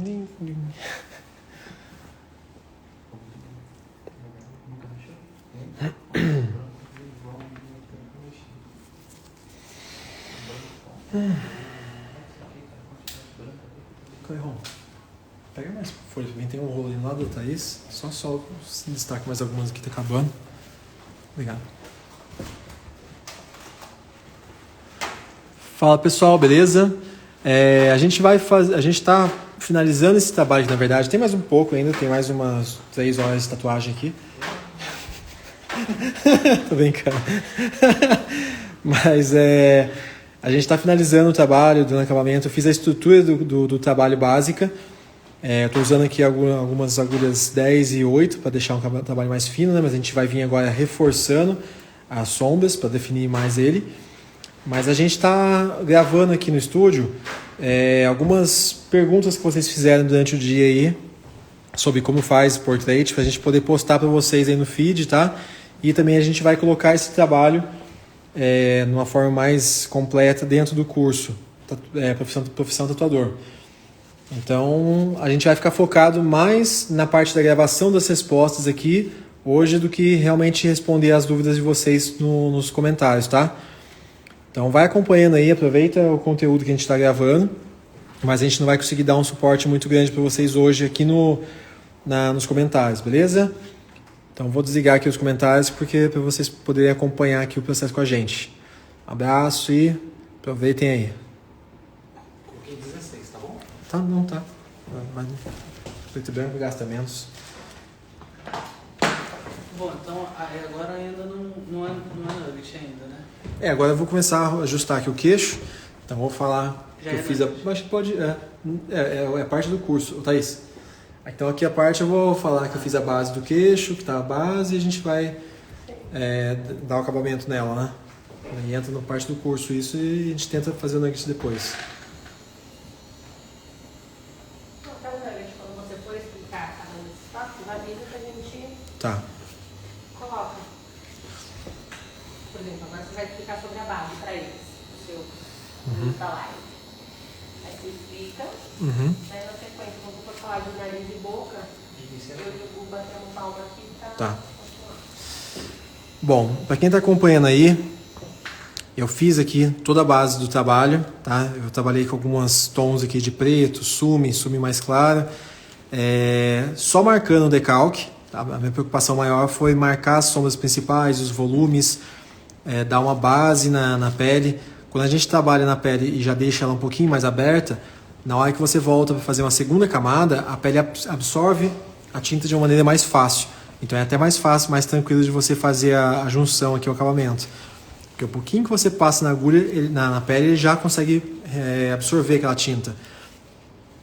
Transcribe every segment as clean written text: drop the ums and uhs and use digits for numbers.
Cleirão, pega mais folha pra mim, tem um rolo ali lá da Thaís. Só se destaca mais algumas aqui, tá acabando. Obrigado. Fala pessoal, beleza? A gente tá finalizando esse trabalho aqui, na verdade. Tem mais um pouco ainda, tem mais umas 3 horas de tatuagem aqui. Tô brincando. Mas a gente está finalizando o trabalho, dando acabamento. Eu fiz a estrutura do trabalho básica. Estou usando aqui algumas agulhas 10 e 8 para deixar um trabalho mais fino, né? Mas a gente vai vir agora reforçando as sombras para definir mais ele. Mas a gente está gravando aqui no estúdio algumas perguntas que vocês fizeram durante o dia aí sobre como faz portrait, para a gente poder postar para vocês aí no feed, tá? E também a gente vai colocar esse trabalho numa forma mais completa dentro do curso, profissão tatuador. Então, a gente vai ficar focado mais na parte da gravação das respostas aqui hoje do que realmente responder as dúvidas de vocês nos comentários, tá? Então, vai acompanhando aí, aproveita o conteúdo que a gente está gravando, mas a gente não vai conseguir dar um suporte muito grande para vocês hoje aqui nos comentários, beleza? Então, vou desligar aqui os comentários porque para vocês poderem acompanhar aqui o processo com a gente. Abraço e aproveitem aí. Coloquei 16, tá bom? Tá, não tá. Mas preto e branco gasta menos. Bom, então agora ainda não é nugget ainda, né? Agora eu vou começar a ajustar aqui o queixo. Então, vou falar Já que eu fiz a... Mas pode... É parte do curso. Thaís, então aqui a parte eu vou falar que eu fiz a base do queixo, que tá a base, e a gente vai dar o acabamento nela, né? Aí entra na parte do curso isso e a gente tenta fazer o nugget depois. Quando você for explicar cada um desses tópicos, avisa que a gente Tá. coloca. Por exemplo, agora você vai explicar sobre a base para eles, o seu da live. Aí você explica, daí na sequência, quando for falar de nariz e boca, eu e o Gu batemos palma aqui para Tá. continuar. Bom, para quem está acompanhando aí, eu fiz aqui toda a base do trabalho, tá? Eu trabalhei com alguns tons aqui de preto, sume mais clara, só marcando o decalque, tá? A minha preocupação maior foi marcar as sombras principais, os volumes, dar uma base na pele. Quando a gente trabalha na pele e já deixa ela um pouquinho mais aberta, na hora que você volta para fazer uma segunda camada, a pele absorve a tinta de uma maneira mais fácil. Então é até mais fácil, mais tranquilo de você fazer a junção aqui, o acabamento. Porque o pouquinho que você passa na agulha, na pele, ele já consegue absorver aquela tinta.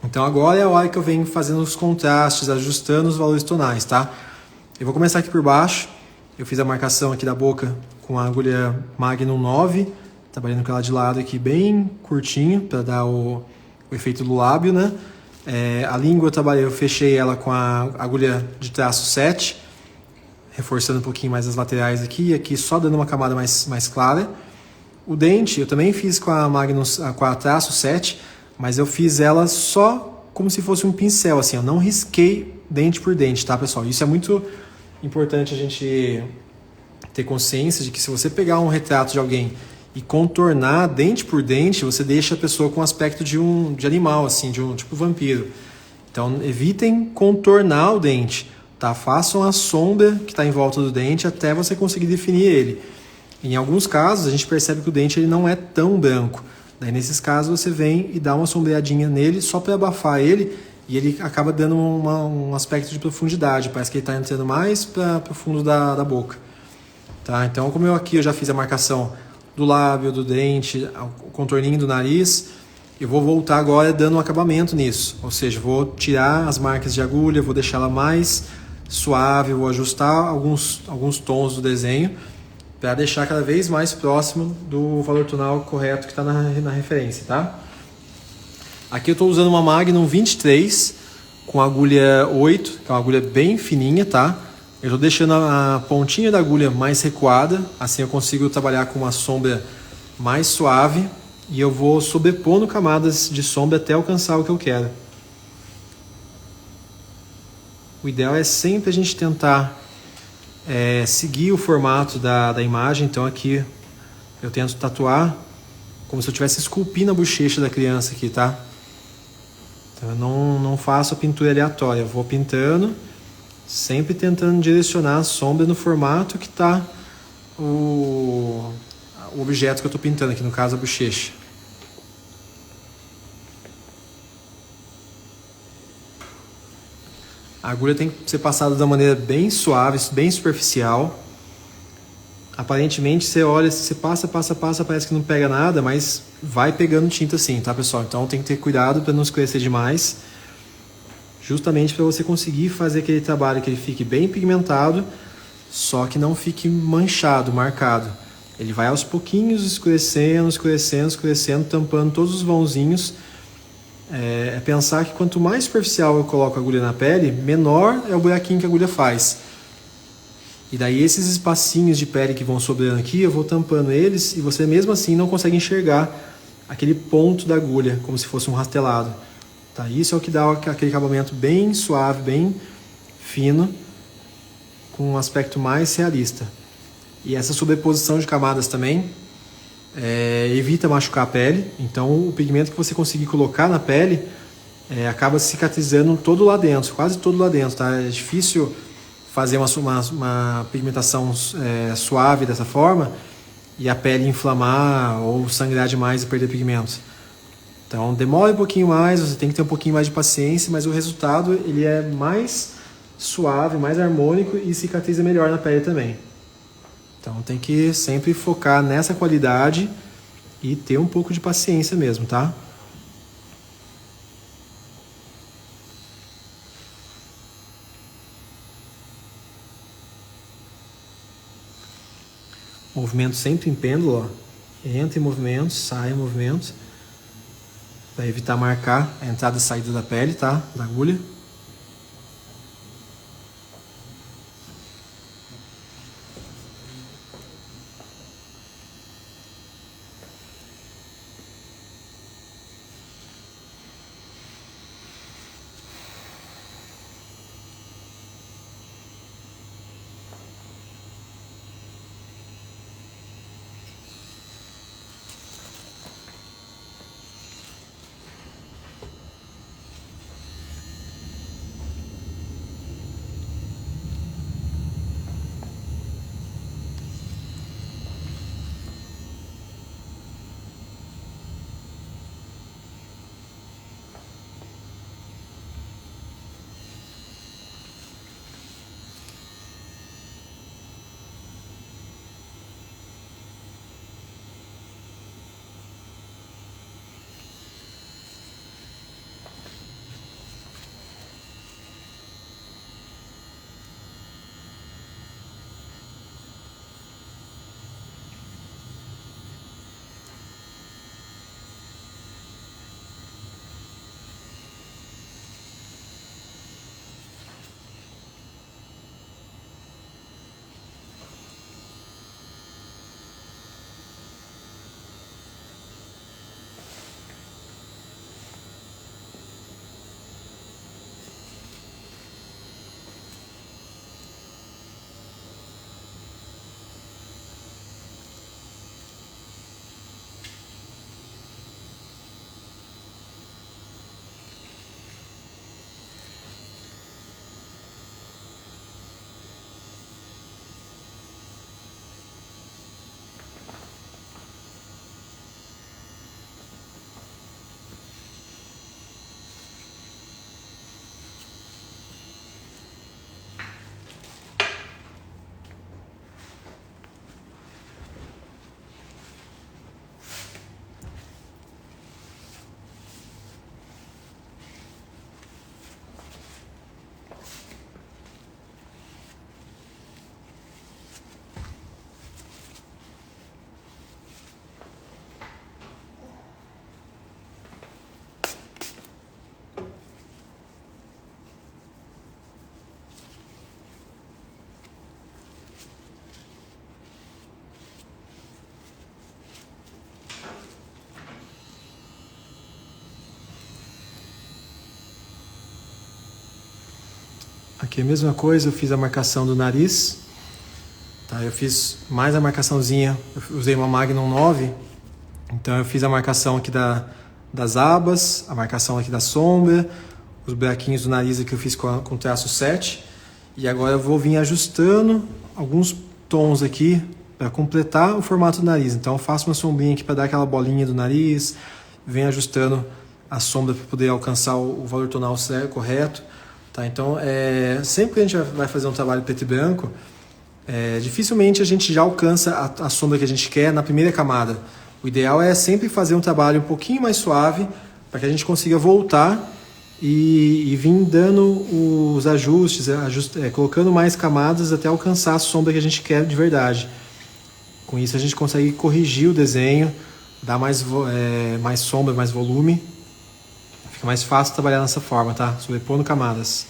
Então agora é a hora que eu venho fazendo os contrastes, ajustando os valores tonais, tá? Eu vou começar aqui por baixo. Eu fiz a marcação aqui da boca com a agulha Magnum 9, trabalhando com ela de lado aqui bem curtinho, para dar o efeito do lábio, né? A língua eu fechei ela com a agulha de traço 7, reforçando um pouquinho mais as laterais aqui, e aqui só dando uma camada mais clara. O dente eu também fiz com a Magnum, com a traço 7, mas eu fiz ela só como se fosse um pincel, assim, eu não risquei dente por dente, tá, pessoal? Isso é muito importante a gente ter consciência de que se você pegar um retrato de alguém e contornar dente por dente, você deixa a pessoa com aspecto de animal, assim, de um tipo vampiro. Então, evitem contornar o dente, tá? Façam a sombra que está em volta do dente até você conseguir definir ele. Em alguns casos, a gente percebe que o dente ele não é tão branco. Daí, nesses casos, você vem e dá uma sombreadinha nele só para abafar ele e ele acaba dando um aspecto de profundidade. Parece que ele está entrando mais para o fundo da boca. Tá? Então, como eu já fiz a marcação do lábio, do dente, o contorninho do nariz, eu vou voltar agora dando um acabamento nisso. Ou seja, vou tirar as marcas de agulha, vou deixar ela mais suave, vou ajustar alguns tons do desenho para deixar cada vez mais próximo do valor tonal correto que está na referência, tá? Aqui eu estou usando uma Magnum 23 com agulha 8, que é uma agulha bem fininha, tá? Eu estou deixando a pontinha da agulha mais recuada, assim eu consigo trabalhar com uma sombra mais suave e eu vou sobrepondo camadas de sombra até alcançar o que eu quero. O ideal é sempre a gente tentar seguir o formato da imagem. Então aqui eu tento tatuar como se eu estivesse esculpindo a bochecha da criança aqui, tá? Então eu não faço a pintura aleatória, eu vou pintando, sempre tentando direcionar a sombra no formato que está o objeto que eu estou pintando, aqui no caso a bochecha. A agulha tem que ser passada de uma maneira bem suave, bem superficial. Aparentemente você olha, você passa, parece que não pega nada, mas vai pegando tinta sim, tá, pessoal? Então tem que ter cuidado para não escurecer demais, justamente para você conseguir fazer aquele trabalho que ele fique bem pigmentado, só que não fique manchado, marcado. Ele vai aos pouquinhos escurecendo, tampando todos os vãozinhos. É pensar que quanto mais superficial eu coloco a agulha na pele, menor é o buraquinho que a agulha faz. E daí esses espacinhos de pele que vão sobrando aqui, eu vou tampando eles e você mesmo assim não consegue enxergar aquele ponto da agulha, como se fosse um rastelado. Tá? Isso é o que dá aquele acabamento bem suave, bem fino, com um aspecto mais realista. E essa sobreposição de camadas também evita machucar a pele. Então o pigmento que você conseguir colocar na pele acaba cicatrizando todo lá dentro, quase todo lá dentro. Tá? É difícil fazer uma pigmentação suave dessa forma e a pele inflamar ou sangrar demais e perder pigmento. Então demora um pouquinho mais, você tem que ter um pouquinho mais de paciência, mas o resultado ele é mais suave, mais harmônico e cicatriza melhor na pele também. Então tem que sempre focar nessa qualidade e ter um pouco de paciência mesmo, tá? Movimento sempre em pêndulo, ó. Entra em movimento, sai em movimento, para evitar marcar a entrada e saída da pele, tá? Da agulha. Aqui a mesma coisa, eu fiz a marcação do nariz. Tá, eu fiz mais a marcaçãozinha, eu usei uma Magnum 9, então eu fiz a marcação aqui das abas, a marcação aqui da sombra, os buraquinhos do nariz aqui eu fiz com traço 7. E agora eu vou vir ajustando alguns tons aqui para completar o formato do nariz. Então eu faço uma sombrinha aqui para dar aquela bolinha do nariz, venho ajustando a sombra para poder alcançar o valor tonal correto. Tá? Então sempre que a gente vai fazer um trabalho preto e branco, dificilmente a gente já alcança a sombra que a gente quer na primeira camada. O ideal é sempre fazer um trabalho um pouquinho mais suave para que a gente consiga voltar e vir dando os ajustes, colocando mais camadas até alcançar a sombra que a gente quer de verdade. Com isso a gente consegue corrigir o desenho, dar mais sombra, mais volume. Fica mais fácil trabalhar dessa forma, tá? Sobrepondo camadas.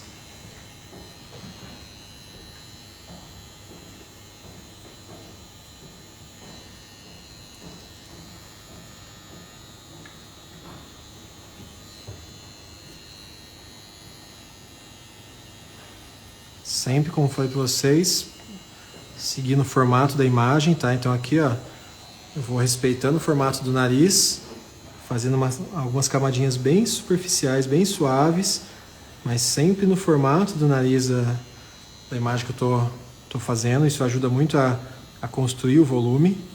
Sempre, como falei para vocês, seguindo o formato da imagem, tá? Então aqui, ó, eu vou respeitando o formato do nariz, fazendo algumas camadinhas bem superficiais, bem suaves, mas sempre no formato do nariz da imagem que eu tô fazendo. Isso ajuda muito a construir o volume.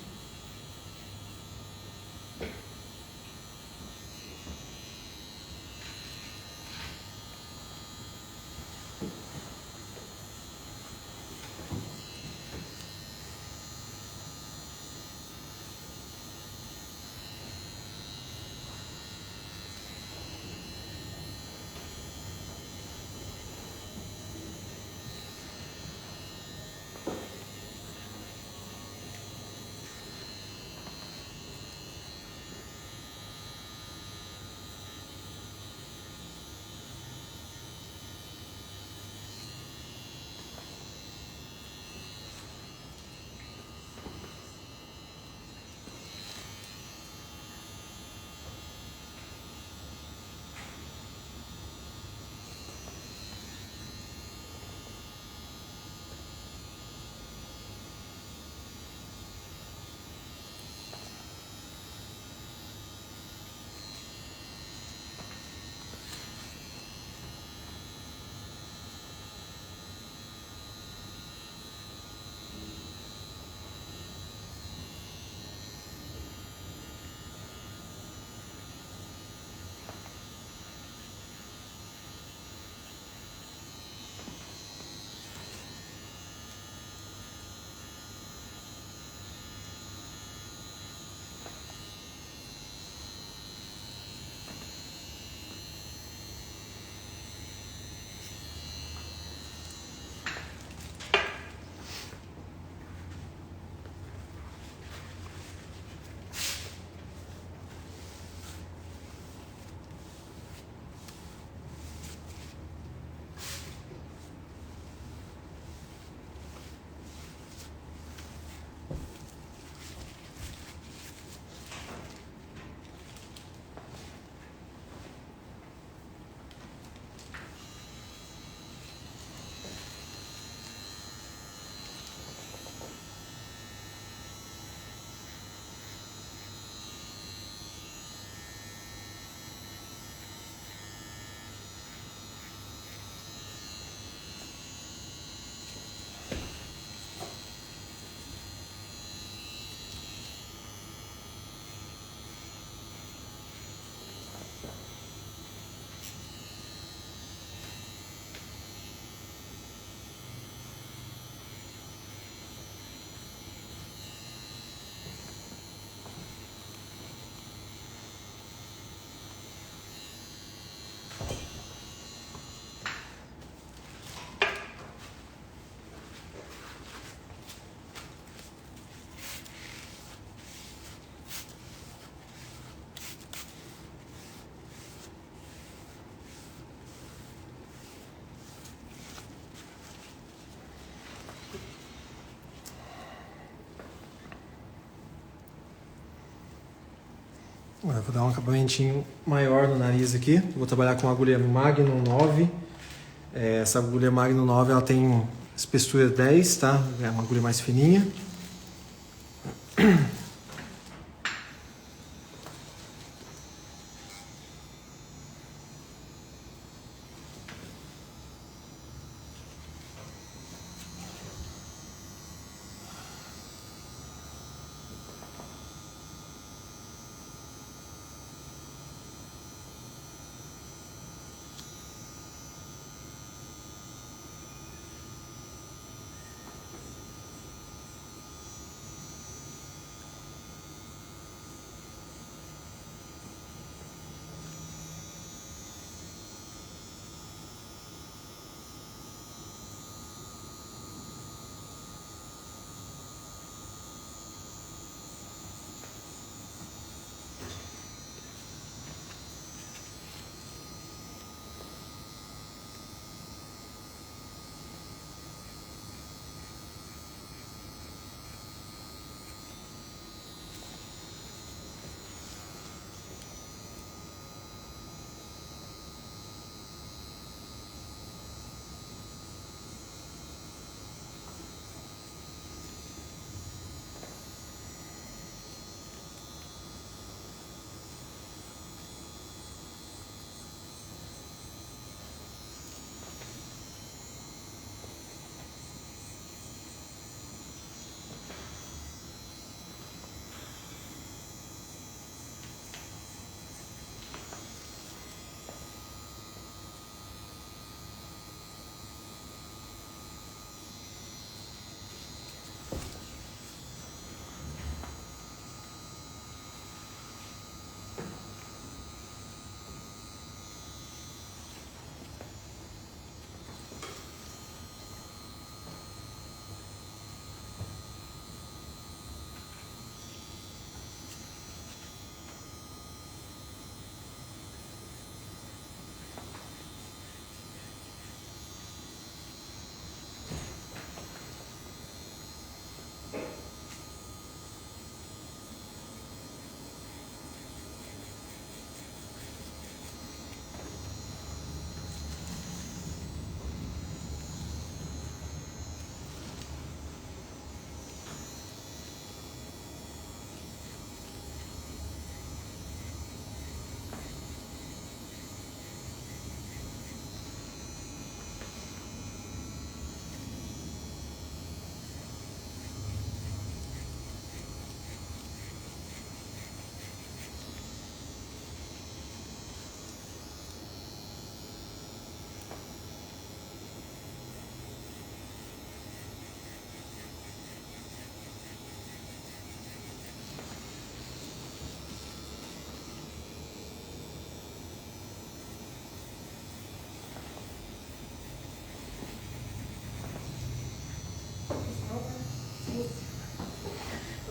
Agora eu vou dar um acabamentinho maior no nariz aqui. Vou trabalhar com a agulha Magnum 9. Essa agulha Magno 9 ela tem espessura 10, tá? É uma agulha mais fininha.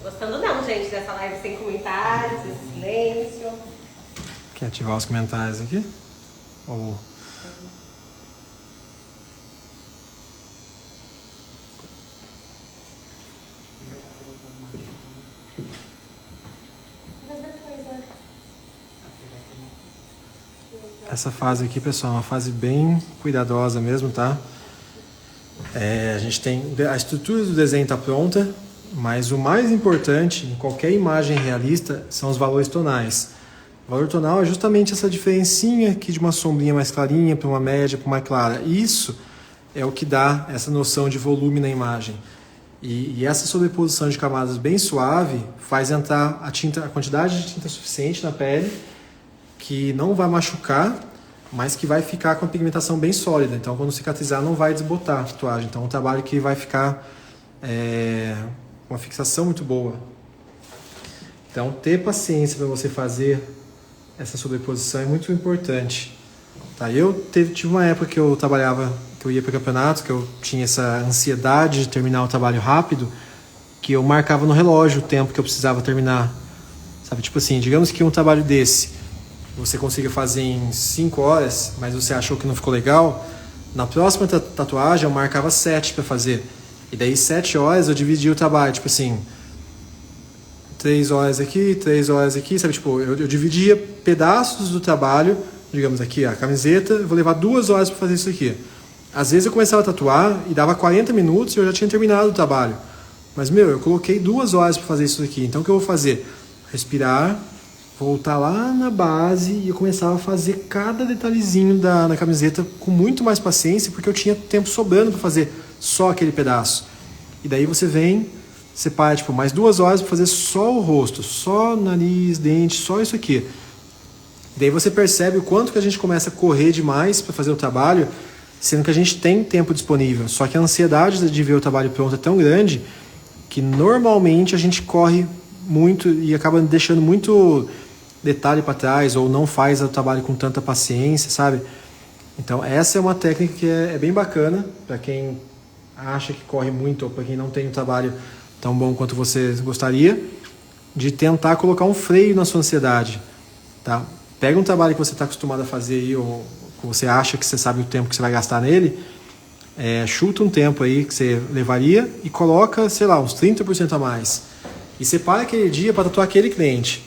Gostando não, gente, dessa live sem comentários, esse silêncio. Quer ativar os comentários aqui? Ou... Essa fase aqui, pessoal, é uma fase bem cuidadosa mesmo, tá? A gente tem... A estrutura do desenho está pronta, mas o mais importante em qualquer imagem realista são os valores tonais. O valor tonal é justamente essa diferencinha aqui de uma sombrinha mais clarinha para uma média, para uma clara. Isso é o que dá essa noção de volume na imagem. E essa sobreposição de camadas bem suave faz entrar a quantidade de tinta suficiente na pele, que não vai machucar, mas que vai ficar com a pigmentação bem sólida. Então, quando cicatrizar, não vai desbotar a tatuagem. Então, é um trabalho que vai ficar com uma fixação muito boa. Então, ter paciência para você fazer essa sobreposição é muito importante. Tá? Eu tive uma época que eu trabalhava, que eu ia para campeonatos, que eu tinha essa ansiedade de terminar o trabalho rápido, que eu marcava no relógio o tempo que eu precisava terminar. Sabe, tipo assim, digamos que um trabalho desse você consiga fazer em 5 horas, mas você achou que não ficou legal, na próxima tatuagem eu marcava 7 para fazer. E daí 7 horas eu dividia o trabalho, tipo assim, 3 horas aqui, 3 horas aqui, sabe? Tipo, eu dividia pedaços do trabalho, digamos aqui, a camiseta, eu vou levar 2 horas para fazer isso aqui. Às vezes eu começava a tatuar e dava 40 minutos e eu já tinha terminado o trabalho. Mas, eu coloquei 2 horas para fazer isso daqui. Então, o que eu vou fazer? Respirar, voltar lá na base e eu começava a fazer cada detalhezinho da camiseta com muito mais paciência, porque eu tinha tempo sobrando para fazer só aquele pedaço. E daí você vem, separa tipo, mais 2 horas para fazer só o rosto, só nariz, dente, só isso aqui. Daí você percebe o quanto que a gente começa a correr demais para fazer o trabalho, sendo que a gente tem tempo disponível. Só que a ansiedade de ver o trabalho pronto é tão grande que normalmente a gente corre muito e acaba deixando muito detalhe para trás ou não faz o trabalho com tanta paciência, sabe? Então essa é uma técnica que é bem bacana para quem acha que corre muito ou para quem não tem um trabalho tão bom quanto você gostaria, de tentar colocar um freio na sua ansiedade, tá? Pega um trabalho que você está acostumado a fazer aí, ou que você acha que você sabe o tempo que você vai gastar nele, chuta um tempo aí que você levaria e coloca, sei lá, uns 30% a mais. E separa aquele dia para tatuar aquele cliente.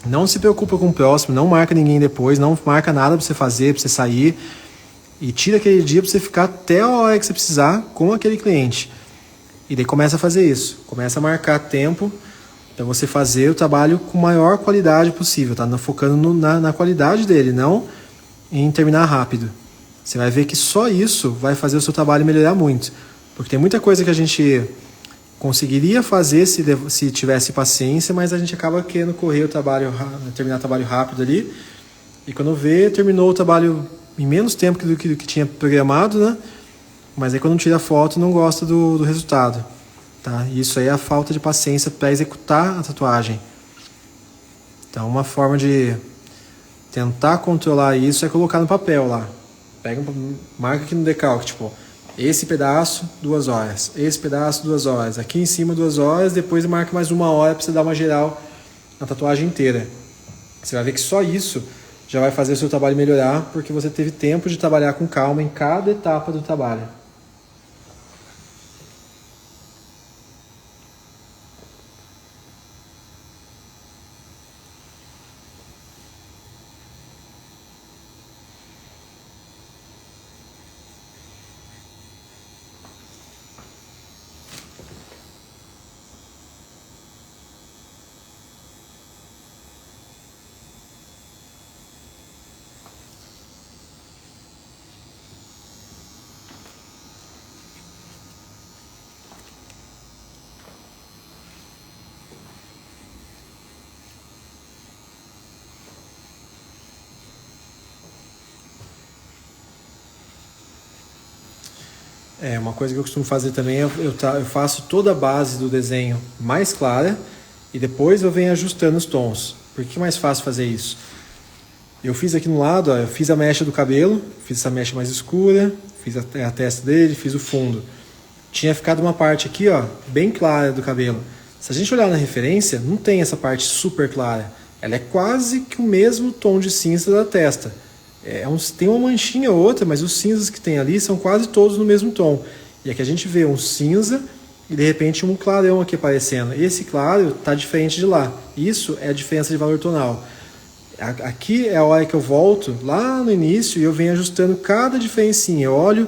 Não se preocupa com o próximo, não marca ninguém depois, não marca nada para você fazer, para você sair. E tira aquele dia para você ficar até a hora que você precisar com aquele cliente. E daí começa a fazer isso. Começa a marcar tempo para você fazer o trabalho com a maior qualidade possível. Tá? Focando na qualidade dele, não em terminar rápido. Você vai ver que só isso vai fazer o seu trabalho melhorar muito. Porque tem muita coisa que a gente conseguiria fazer se tivesse paciência, mas a gente acaba querendo correr o trabalho, terminar o trabalho rápido ali. E quando vê, terminou o trabalho em menos tempo do que tinha programado, né? Mas aí quando tira a foto, não gosta do resultado. Tá? E isso aí é a falta de paciência para executar a tatuagem. Então, uma forma de tentar controlar isso é colocar no papel lá. Marca aqui no decalque, tipo, esse pedaço, 2 horas. Esse pedaço, 2 horas. Aqui em cima, 2 horas. Depois marca mais 1 hora para você dar uma geral na tatuagem inteira. Você vai ver que só isso já vai fazer o seu trabalho melhorar, porque você teve tempo de trabalhar com calma em cada etapa do trabalho. Uma coisa que eu costumo fazer também é eu faço toda a base do desenho mais clara e depois eu venho ajustando os tons. Por que é mais fácil fazer isso? Eu fiz aqui no lado, eu fiz a mecha do cabelo, fiz essa mecha mais escura, fiz a testa dele, fiz o fundo. Tinha ficado uma parte aqui, bem clara do cabelo. Se a gente olhar na referência, não tem essa parte super clara. Ela é quase que o mesmo tom de cinza da testa. Tem uma manchinha ou outra, mas os cinzas que tem ali são quase todos no mesmo tom. E aqui a gente vê um cinza e de repente um clarão aqui aparecendo. Esse claro está diferente de lá. Isso é a diferença de valor tonal. Aqui é a hora que eu volto lá no início e eu venho ajustando cada diferencinha. Eu olho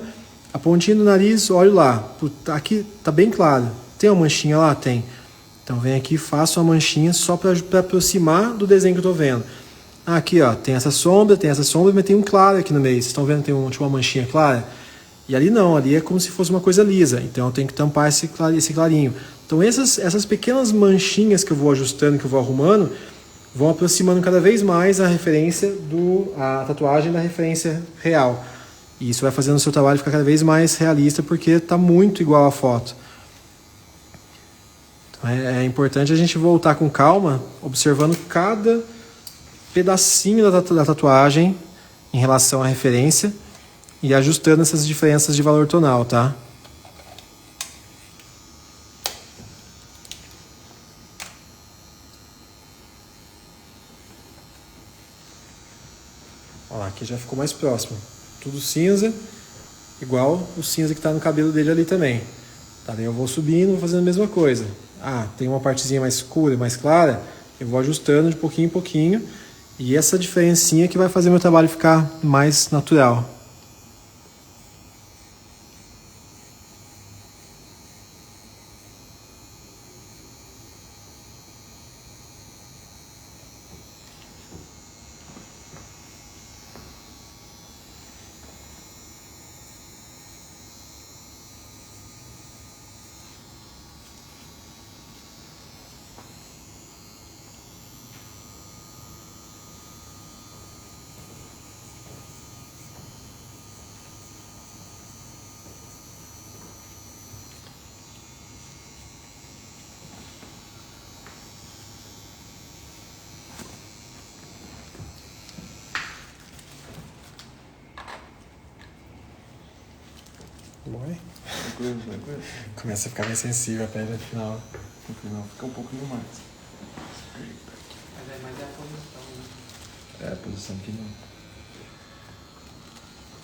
a pontinha do nariz, olho lá. Aqui está bem claro. Tem uma manchinha lá? Tem. Então vem aqui e faço uma manchinha só para aproximar do desenho que eu estou vendo. Aqui, tem essa sombra, mas tem um claro aqui no meio. Vocês estão vendo que tem uma manchinha clara? E ali não, ali é como se fosse uma coisa lisa. Então eu tenho que tampar esse clarinho. Então essas pequenas manchinhas que eu vou ajustando, que eu vou arrumando, vão aproximando cada vez mais a referência a tatuagem da referência real. E isso vai fazendo o seu trabalho ficar cada vez mais realista, porque está muito igual à foto. Então é importante a gente voltar com calma, observando cada pedacinho da tatuagem em relação à referência e ajustando essas diferenças de valor tonal, tá? Ó, aqui já ficou mais próximo. Tudo cinza, igual o cinza que está no cabelo dele ali também. Tá, daí eu vou subindo, vou fazendo a mesma coisa. Tem uma partezinha mais escura, mais clara, eu vou ajustando de pouquinho em pouquinho. E essa diferencinha que vai fazer meu trabalho ficar mais natural. Oi? Tranquilo, tranquilo. Começa a ficar mais sensível a pele no final. No final fica um pouquinho mais. Mas é a posição, né? É, a posição que não.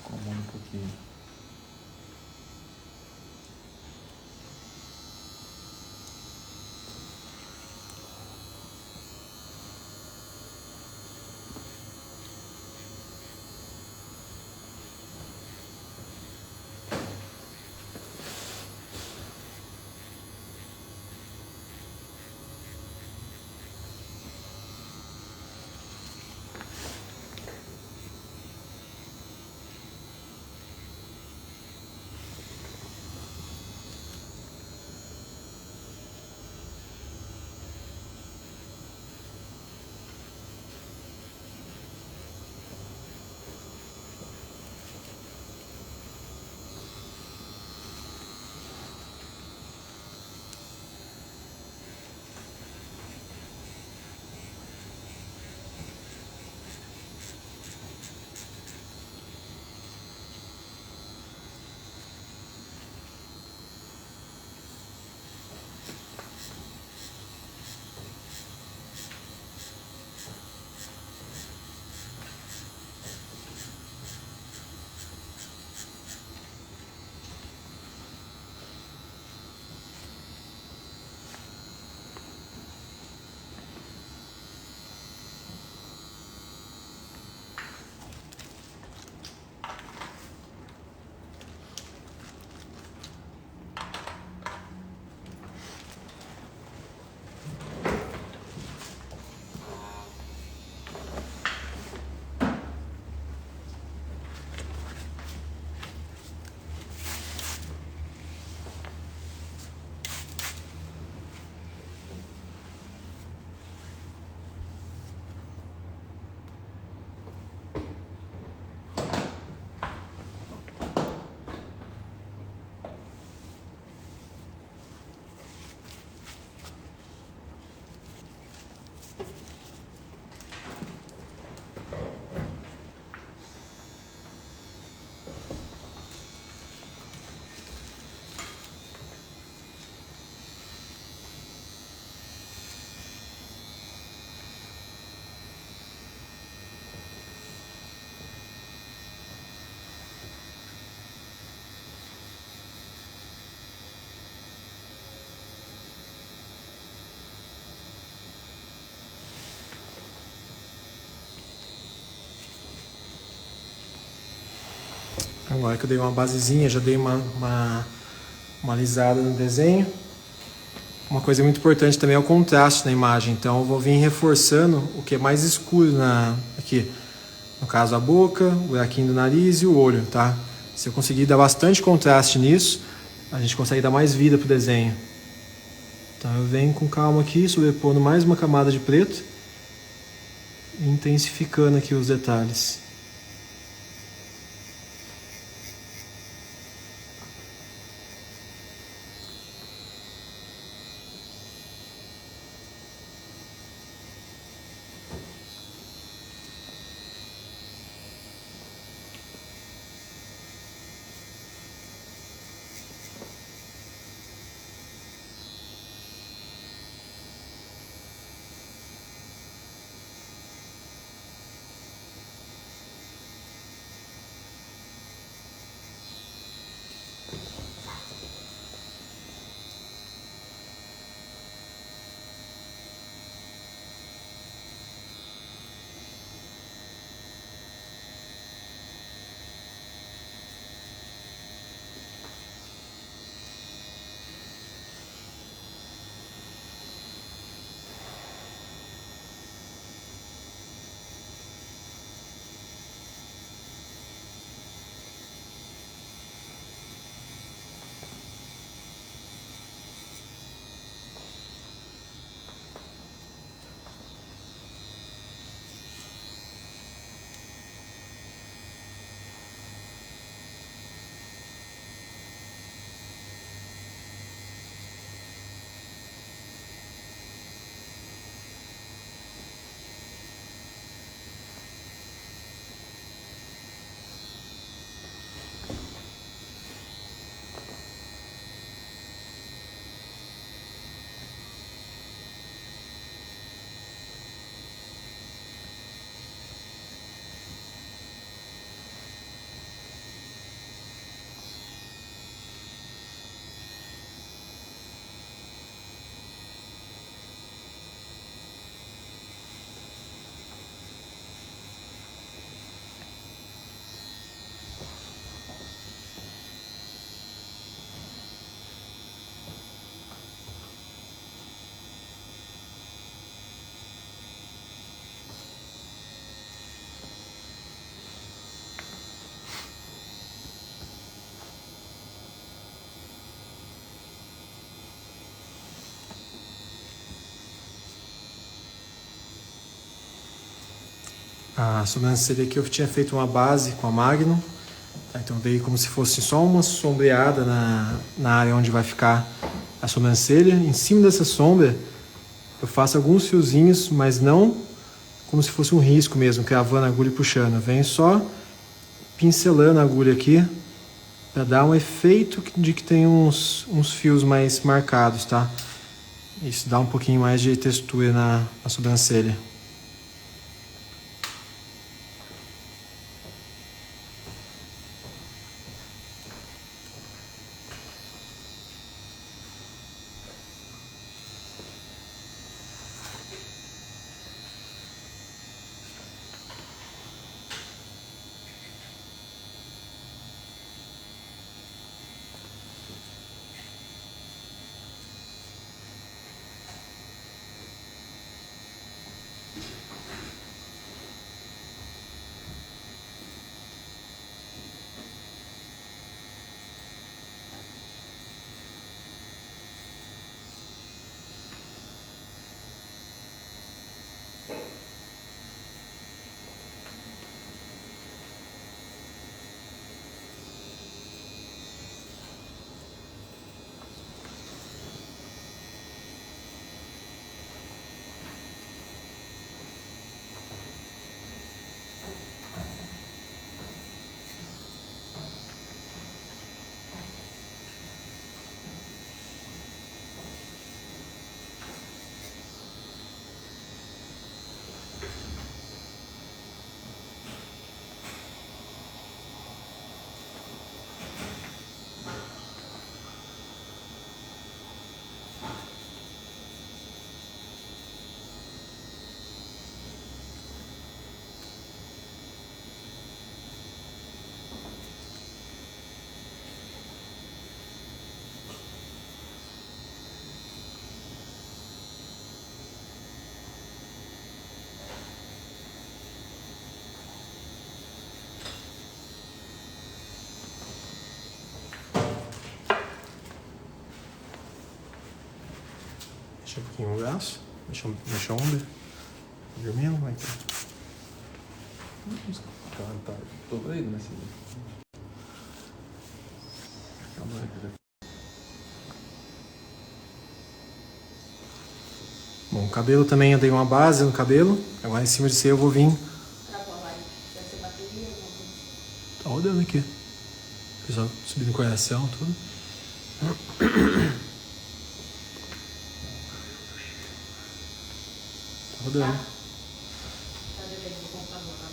Incomoda um pouquinho. Agora que eu dei uma basezinha, já dei uma alisada no desenho. Uma coisa muito importante também é o contraste na imagem, então eu vou vir reforçando o que é mais escuro aqui. No caso a boca, o buraquinho do nariz e o olho, tá? Se eu conseguir dar bastante contraste nisso, a gente consegue dar mais vida pro desenho. Então eu venho com calma aqui, sobrepondo mais uma camada de preto e intensificando aqui os detalhes. a sobrancelha aqui eu tinha feito uma base com a Magnum. Tá? Então dei como se fosse só uma sombreada na área onde vai ficar a sobrancelha. Em cima dessa sombra eu faço alguns fiozinhos, mas não como se fosse um risco mesmo, cravando a agulha e puxando. Eu venho só pincelando a agulha aqui para dar um efeito de que tem uns fios mais marcados, tá? Isso dá um pouquinho mais de textura na sobrancelha. Deixa um pouquinho o braço, deixa a ombro, dormindo, vai ter. Tá dolorido, mas... Bom, o cabelo também eu dei uma base no cabelo. Agora em cima disso aí eu vou vir. Travou a live. Deve ser bateria, alguma coisa. Tá rodando aqui. O pessoal subindo coração, tudo. Tá rodando. Tá devendo no computador, tá?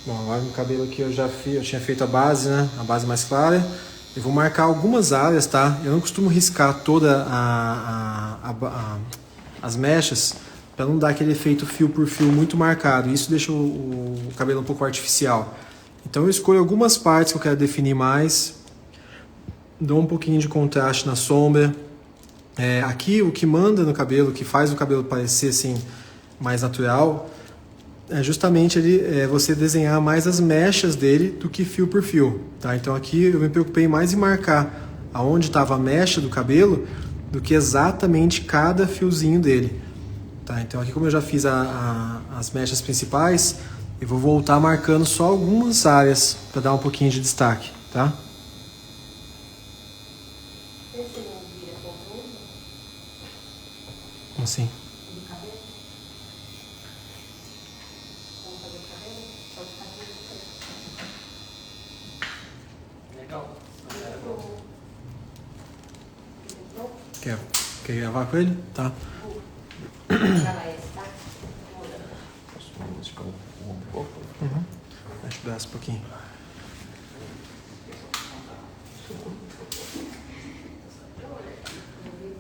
Bom, agora no cabelo aqui eu tinha feito a base, né? A base mais clara. Eu vou marcar algumas áreas, tá? Eu não costumo riscar toda as mechas para não dar aquele efeito fio por fio muito marcado. Isso deixa o cabelo um pouco artificial. Então eu escolho algumas partes que eu quero definir mais. Dou um pouquinho de contraste na sombra. Aqui o que manda no cabelo, o que faz o cabelo parecer assim mais natural, é justamente você desenhar mais as mechas dele do que fio por fio, tá? Então aqui eu me preocupei mais em marcar aonde estava a mecha do cabelo do que exatamente cada fiozinho dele, tá? Então aqui, como eu já fiz as mechas principais, eu vou voltar marcando só algumas áreas para dar um pouquinho de destaque, tá? Esse não vira contorno Como assim? do cabelo? Vamos fazer o cabelo? Só de cabelo. Legal. Quer gravar com ele? Tá. Ela esse, tá? Posso esticar um pouco? Deixa o braço um pouquinho.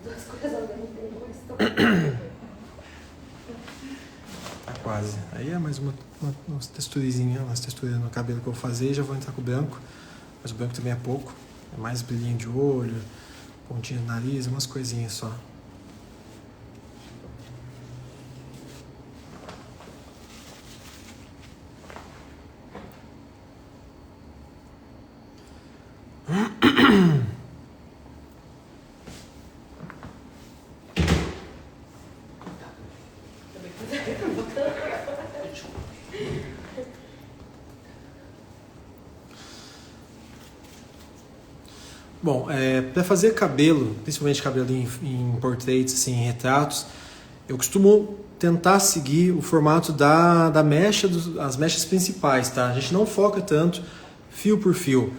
Duas coisas ao mesmo tempo, mas tô... Tá quase. Aí é mais umas texturizinhas, umas texturas no cabelo que eu vou fazer e já vou entrar com o branco. Mas o branco também é pouco. É mais brilhinho de olho, pontinha de nariz, umas coisinhas só. Bom, para fazer cabelo, principalmente cabelo em portraits, assim, em retratos, eu costumo tentar seguir o formato da mecha, as mechas principais, tá? A gente não foca tanto fio por fio.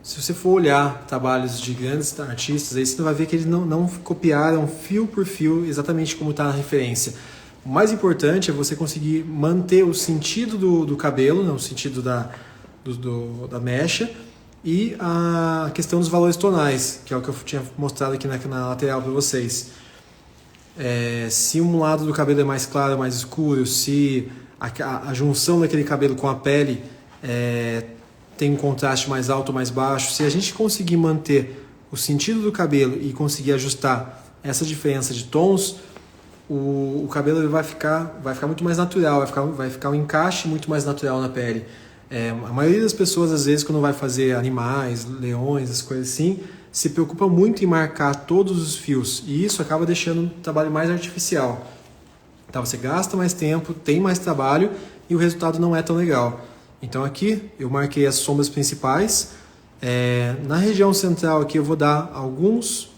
Se você for olhar trabalhos de grandes artistas, aí você vai ver que eles não copiaram fio por fio exatamente como está na referência. O mais importante é você conseguir manter o sentido do cabelo, né, o sentido da mecha, e a questão dos valores tonais, que é o que eu tinha mostrado aqui na lateral para vocês. Se um lado do cabelo é mais claro ou mais escuro, se a junção daquele cabelo com a pele tem um contraste mais alto ou mais baixo, se a gente conseguir manter o sentido do cabelo e conseguir ajustar essa diferença de tons, o cabelo ele vai ficar muito mais natural, vai ficar um encaixe muito mais natural na pele. A maioria das pessoas, às vezes, quando vai fazer animais, leões, as coisas assim, se preocupa muito em marcar todos os fios, e isso acaba deixando o trabalho mais artificial. Então você gasta mais tempo, tem mais trabalho e o resultado não é tão legal. Então aqui eu marquei as sombras principais. Na região central aqui eu vou dar alguns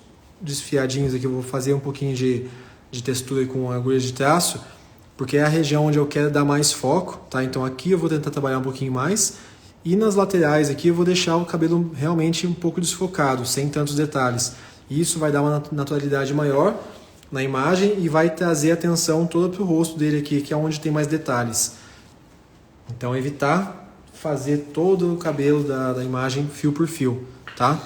desfiadinhos aqui, eu vou fazer um pouquinho de textura com agulhas de traço, porque é a região onde eu quero dar mais foco, tá? Então aqui eu vou tentar trabalhar um pouquinho mais, e nas laterais aqui eu vou deixar o cabelo realmente um pouco desfocado, sem tantos detalhes. E isso vai dar uma naturalidade maior na imagem e vai trazer a atenção toda para o rosto dele aqui, que é onde tem mais detalhes. Então evitar fazer todo o cabelo da imagem fio por fio, tá?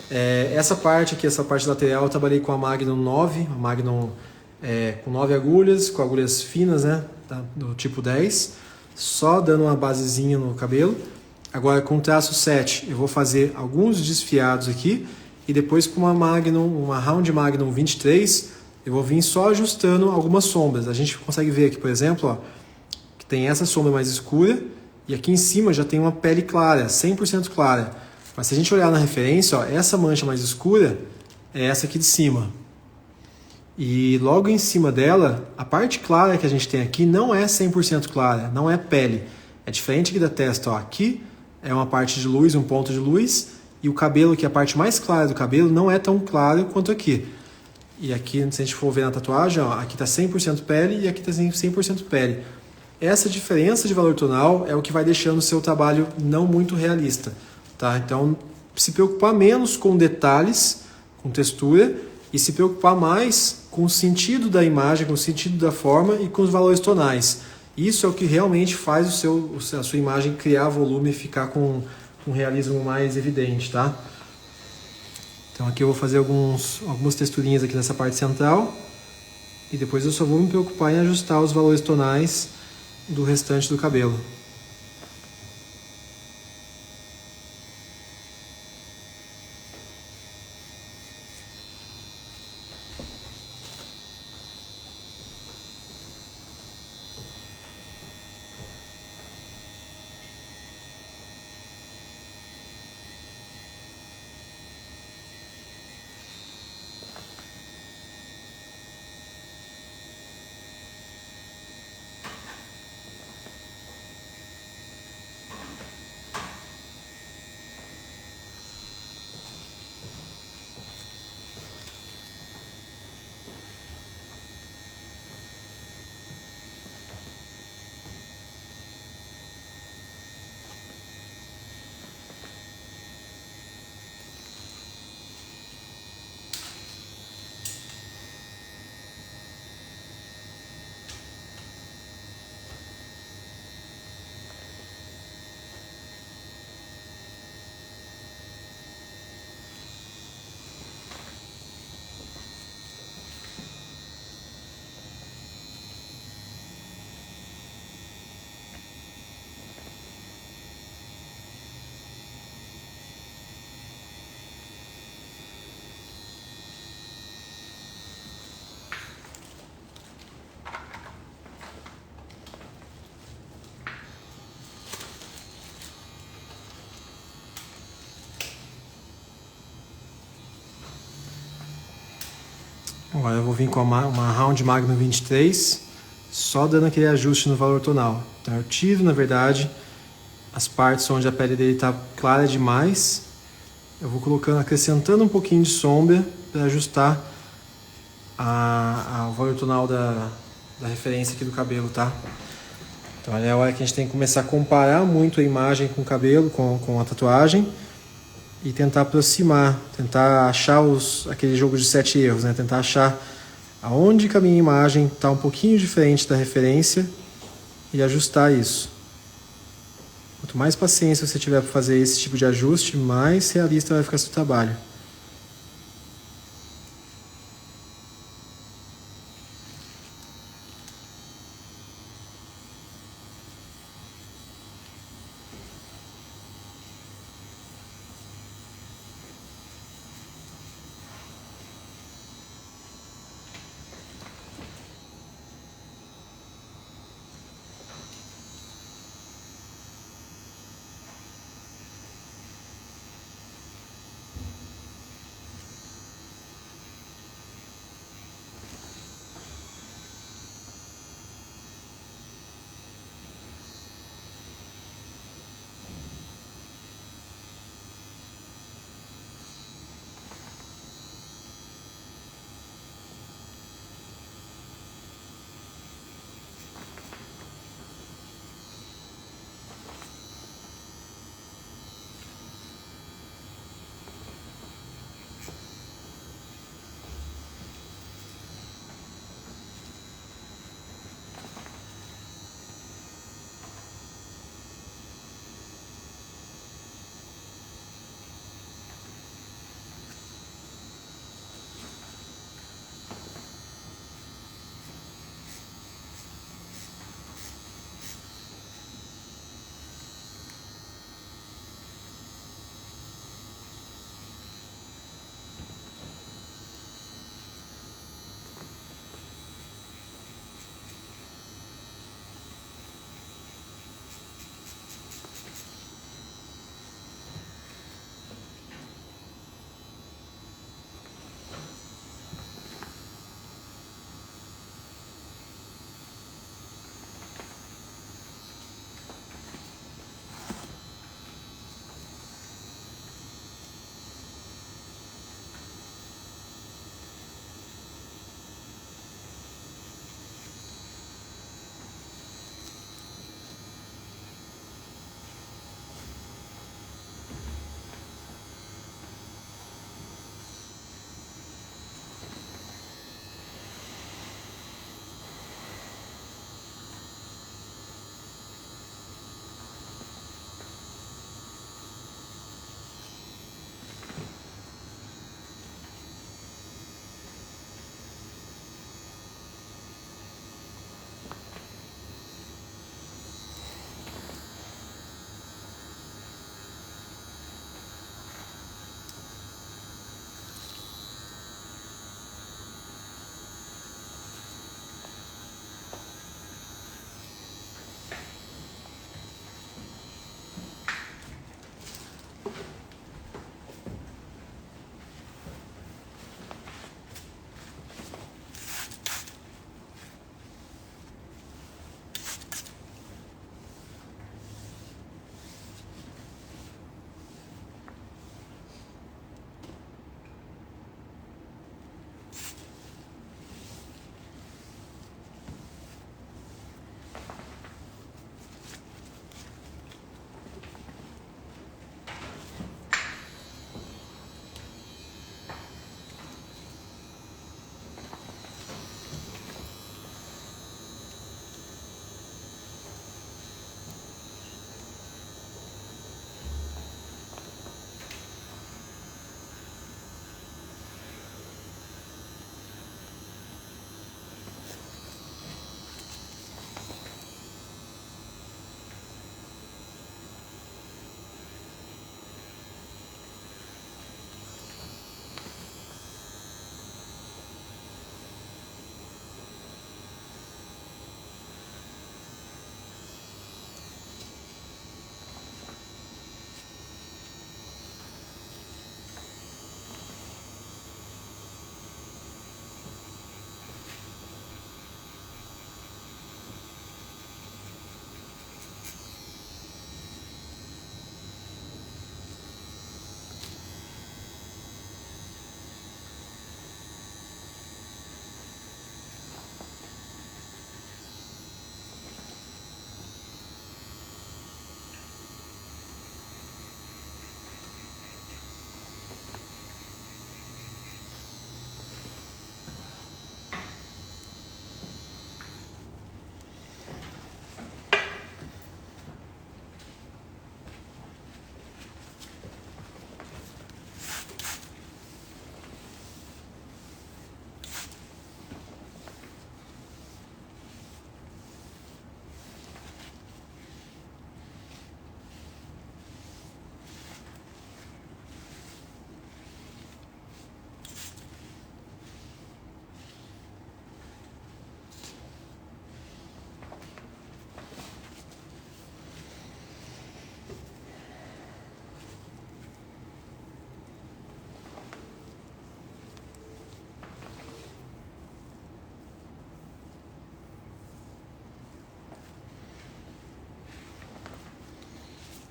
Essa parte aqui, essa parte lateral, eu trabalhei com a Magnum 9, a Magnum com 9 agulhas, com agulhas finas, né, do tipo 10, só dando uma basezinha no cabelo. Agora com o traço 7 eu vou fazer alguns desfiados aqui, e depois com uma Round Magnum 23, eu vou vir só ajustando algumas sombras. A gente consegue ver aqui, por exemplo, ó, que tem essa sombra mais escura, e aqui em cima já tem uma pele clara, 100% clara. Mas se a gente olhar na referência, ó, essa mancha mais escura é essa aqui de cima. E logo em cima dela, a parte clara que a gente tem aqui não é 100% clara, não é pele. É diferente aqui da testa, ó. Aqui é uma parte de luz, um ponto de luz, e o cabelo, que é a parte mais clara do cabelo, não é tão claro quanto aqui. E aqui, se a gente for ver na tatuagem, ó, aqui está 100% pele e aqui está 100% pele. Essa diferença de valor tonal é o que vai deixando o seu trabalho não muito realista, tá? Então, se preocupar menos com detalhes, com textura, e se preocupar mais com o sentido da imagem, com o sentido da forma e com os valores tonais. Isso é o que realmente faz a sua imagem criar volume e ficar com um realismo mais evidente, tá? Então aqui eu vou fazer algumas texturinhas aqui nessa parte central, e depois eu só vou me preocupar em ajustar os valores tonais do restante do cabelo. Agora eu vou vir com uma Round Magnum 23, só dando aquele ajuste no valor tonal. Então eu tiro, na verdade, as partes onde a pele dele está clara demais eu vou colocando, acrescentando um pouquinho de sombra para ajustar a valor tonal da referência aqui do cabelo, tá? Então é a hora que a gente tem que começar a comparar muito a imagem com o cabelo, com a tatuagem, e tentar aproximar, tentar achar aquele jogo de 7 erros, né? Tentar achar aonde que a minha imagem está um pouquinho diferente da referência e ajustar isso. Quanto mais paciência você tiver para fazer esse tipo de ajuste, mais realista vai ficar seu trabalho.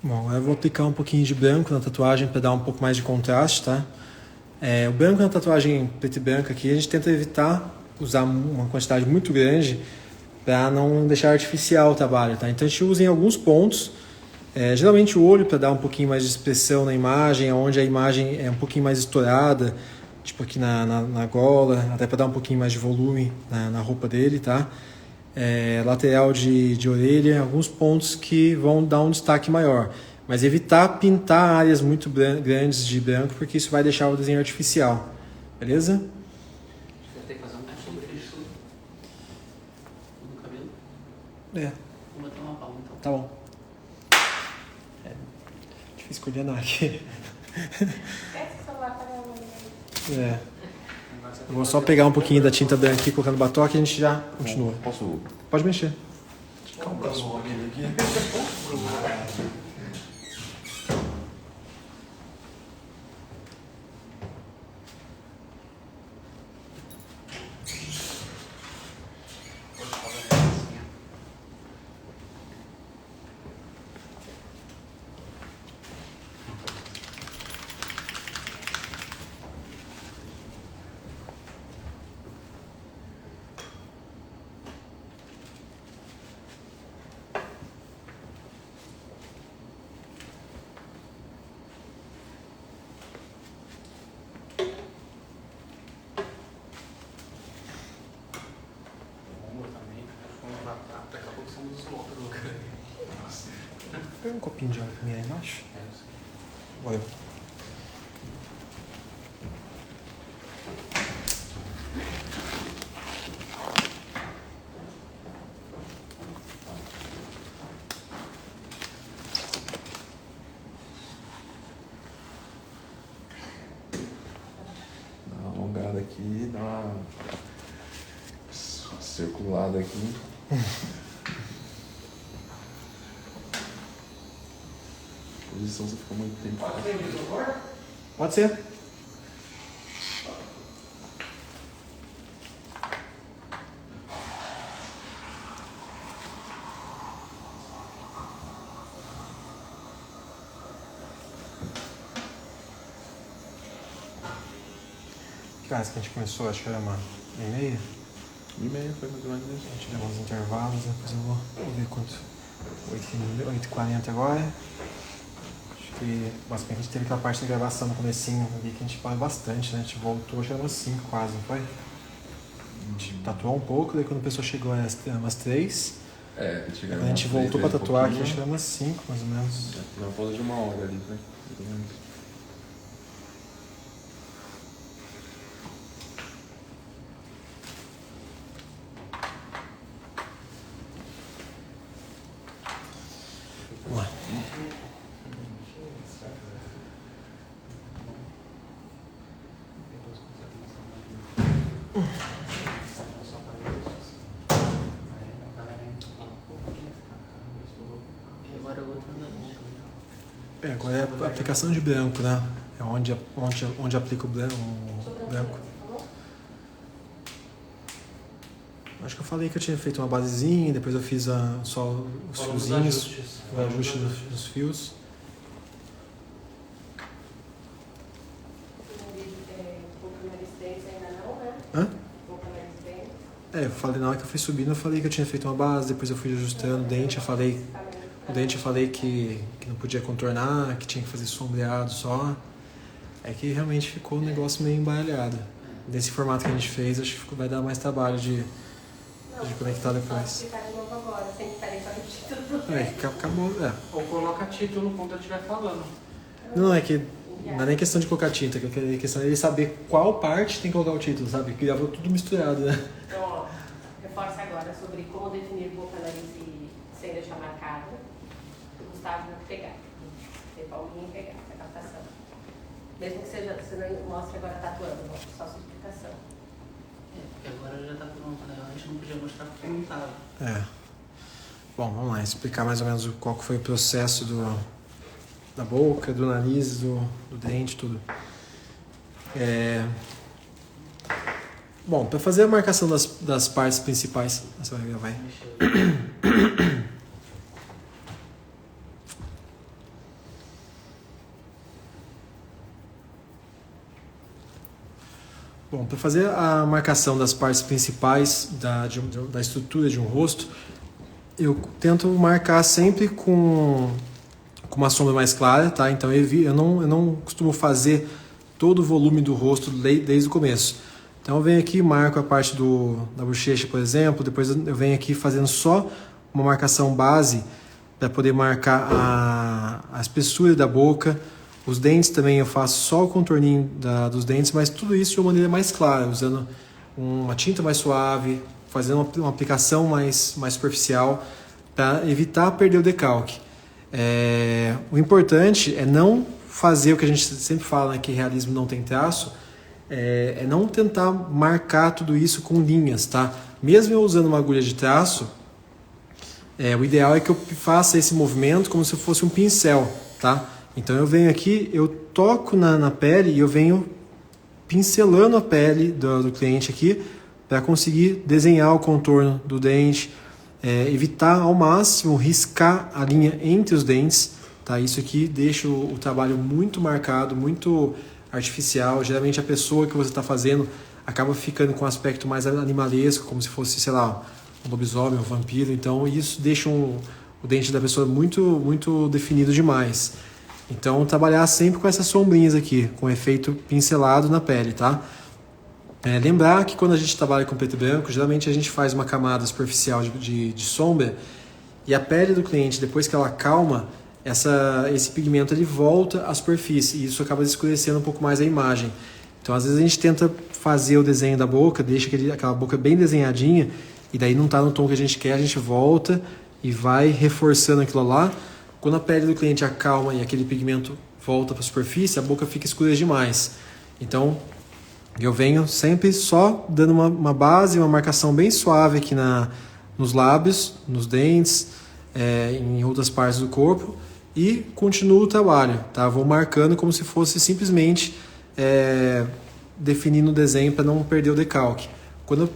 Bom, agora eu vou aplicar um pouquinho de branco na tatuagem para dar um pouco mais de contraste, tá? O branco na tatuagem preta e branca aqui, a gente tenta evitar usar uma quantidade muito grande para não deixar artificial o trabalho, tá? Então a gente usa em alguns pontos, geralmente o olho para dar um pouquinho mais de expressão na imagem, onde a imagem é um pouquinho mais estourada, tipo aqui na gola, até para dar um pouquinho mais de volume na roupa dele, tá? Lateral de orelha, alguns pontos que vão dar um destaque maior. Mas evitar pintar áreas muito grandes de branco, porque isso vai deixar o desenho artificial. Beleza? Você vai ter que fazer um cachimbo no cabelo. Vou botar uma palma então. Tá bom. Difícil coordenar aqui. Esquece que o celular tá gravando. Eu vou só pegar um pouquinho da tinta branca aqui, colocar no batoque e a gente já continua. Posso Pode mexer. tirar um braço aqui? Daqui a pouco somos os loucos. Pega um copinho de água pra mim aí embaixo. Valeu. Dá uma alongada aqui, dá uma circulada aqui. Posição você fica muito tempo. Pode ser. Que horas que a gente começou? Acho que era 1h30. 1h30 foi mais ou menos isso. A gente deu uns intervalos, depois eu vou ver quanto. 8h40 agora. Acho que basicamente a gente teve aquela parte da gravação no comecinho ali que a gente falou bastante, né? A gente voltou, acho que era umas 5 quase, não foi? A gente tatuou um pouco, daí quando a pessoa chegou era umas 3. Quando a gente voltou pra tatuar aqui, acho que era umas 5 mais ou menos. Uma pausa de 1 hora ali, né? Vamos lá. E agora o outro não. Agora é a aplicação de branco, né? É onde aplica o branco. Acho que eu falei que eu tinha feito uma basezinha, depois eu fiz só os fiozinhos, o ajuste dos fios. Hã? Eu falei, na hora que eu fui subindo, eu falei que eu tinha feito uma base, depois eu fui ajustando o dente, eu falei que não podia contornar, que tinha que fazer sombreado só. É que realmente ficou um negócio meio embaralhado. Nesse formato que a gente fez, acho que vai dar mais trabalho de conectar depois. Acabou. Ou coloca título quando eu estiver falando. Não, é que não é nem questão de colocar tinta, é questão de ele saber qual parte tem que colocar o título, sabe? Porque gravou tudo misturado, né? Então, ó, reforça agora sobre como definir boca, nariz e sem deixar marcado. O Gustavo vai pegar. Tem Paulinho pegar a captação. Mesmo que seja, você não mostre agora tatuando, mostre só sua explicação. Porque agora já tá pronto, né? A gente não podia mostrar porque não tava. Bom, vamos lá, explicar mais ou menos qual que foi o processo da boca, do nariz, do dente, tudo. Bom, para fazer a marcação das partes principais, você vai gravar aí. Bom, para fazer a marcação das partes principais da estrutura de um rosto, eu tento marcar sempre com uma sombra mais clara, tá? Então eu não costumo fazer todo o volume do rosto desde o começo. Então eu venho aqui, marco a parte da bochecha, por exemplo, depois eu venho aqui fazendo só uma marcação base para poder marcar a espessura da boca. Os dentes também eu faço só o contorninho dos dentes, mas tudo isso de uma maneira mais clara, usando uma tinta mais suave, fazendo uma aplicação mais superficial, para evitar perder o decalque. O importante é não fazer o que a gente sempre fala, né, que realismo não tem traço, é não tentar marcar tudo isso com linhas, tá? Mesmo eu usando uma agulha de traço, o ideal é que eu faça esse movimento como se fosse um pincel, tá? Então eu venho aqui, eu toco na pele e eu venho pincelando a pele do cliente aqui para conseguir desenhar o contorno do dente, evitar ao máximo riscar a linha entre os dentes, tá? Isso aqui deixa o trabalho muito marcado, muito artificial. Geralmente a pessoa que você está fazendo acaba ficando com um aspecto mais animalesco, como se fosse, sei lá, um lobisomem, um vampiro. Então isso deixa o dente da pessoa muito, muito definido demais. Então trabalhar sempre com essas sombrinhas aqui, com efeito pincelado na pele, tá? Lembrar que quando a gente trabalha com preto e branco, geralmente a gente faz uma camada superficial de sombra e a pele do cliente, depois que ela acalma, esse pigmento ele volta à superfície e isso acaba escurecendo um pouco mais a imagem. Então às vezes a gente tenta fazer o desenho da boca, deixa aquela boca bem desenhadinha e daí não está no tom que a gente quer, a gente volta e vai reforçando aquilo lá. Quando a pele do cliente acalma e aquele pigmento volta para a superfície, a boca fica escura demais. Então eu venho sempre só dando uma base, uma marcação bem suave aqui nos lábios, nos dentes, em outras partes do corpo e continuo o trabalho, tá? Vou marcando como se fosse simplesmente definindo o desenho para não perder o decalque. Quando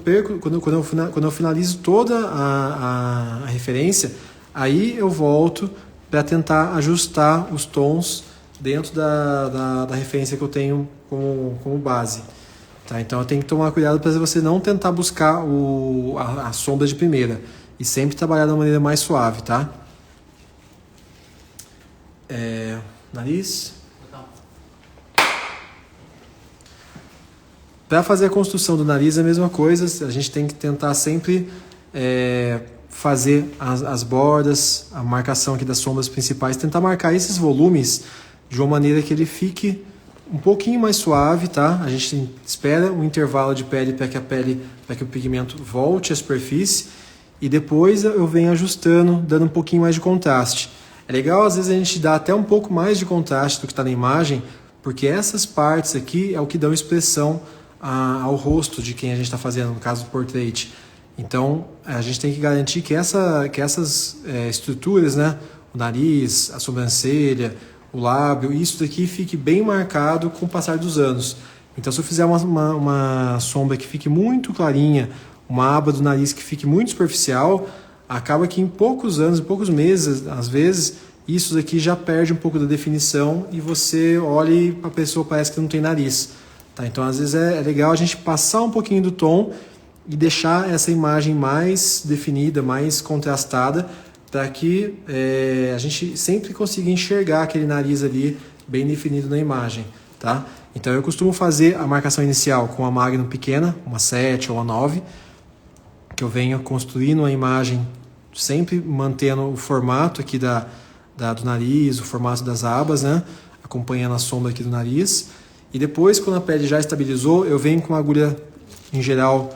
eu finalizo toda a referência, aí eu volto para tentar ajustar os tons dentro da referência que eu tenho como base. Tá? Então eu tenho que tomar cuidado para você não tentar buscar a sombra de primeira e sempre trabalhar de uma maneira mais suave, tá? Nariz. Para fazer a construção do nariz é a mesma coisa, a gente tem que tentar sempre fazer as bordas, a marcação aqui das sombras principais, tentar marcar esses volumes de uma maneira que ele fique um pouquinho mais suave, tá? A gente espera um intervalo de pele para que o pigmento volte à superfície e depois eu venho ajustando, dando um pouquinho mais de contraste. É legal às vezes a gente dar até um pouco mais de contraste do que está na imagem, porque essas partes aqui é o que dão expressão ao rosto de quem a gente está fazendo, no caso do portrait. Então a gente tem que garantir que essas estruturas, né, o nariz, a sobrancelha, o lábio, isso daqui fique bem marcado com o passar dos anos. Então se eu fizer uma sombra que fique muito clarinha, uma aba do nariz que fique muito superficial, acaba que em poucos anos, em poucos meses, às vezes, isso daqui já perde um pouco da definição e você olha e a pessoa parece que não tem nariz. Tá? Então às vezes é legal a gente passar um pouquinho do tom e deixar essa imagem mais definida, mais contrastada, para que a gente sempre consiga enxergar aquele nariz ali bem definido na imagem, tá? Então eu costumo fazer a marcação inicial com a Magnum pequena, uma 7 ou uma 9, que eu venho construindo a imagem sempre mantendo o formato aqui do nariz, o formato das abas, né? Acompanhando a sombra aqui do nariz. E depois, quando a pele já estabilizou, eu venho com uma agulha, em geral,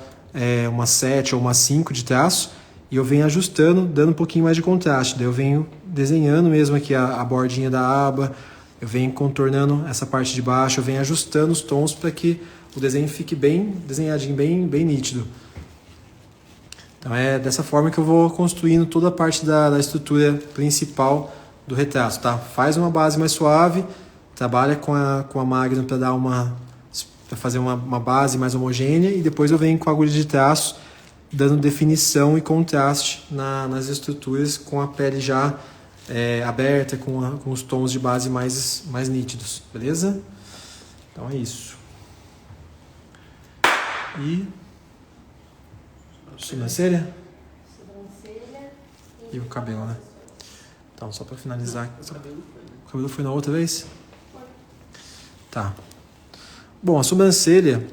uma 7 ou uma 5 de traço, e eu venho ajustando, dando um pouquinho mais de contraste. Daí eu venho desenhando mesmo aqui a bordinha da aba, eu venho contornando essa parte de baixo, eu venho ajustando os tons para que o desenho fique bem desenhadinho, bem nítido. Então é dessa forma que eu vou construindo toda a parte da estrutura principal do retrato, tá? Faz uma base mais suave, trabalha com a Magnum para fazer uma base mais homogênea e depois eu venho com a agulha de traço dando definição e contraste nas estruturas com a pele já aberta, com os tons de base mais nítidos, beleza? Então é isso. e sobrancelha Sobrancelha e o cabelo, né? Então, só pra finalizar. O cabelo foi, né? O cabelo foi na outra vez? Tá. Bom, a sobrancelha,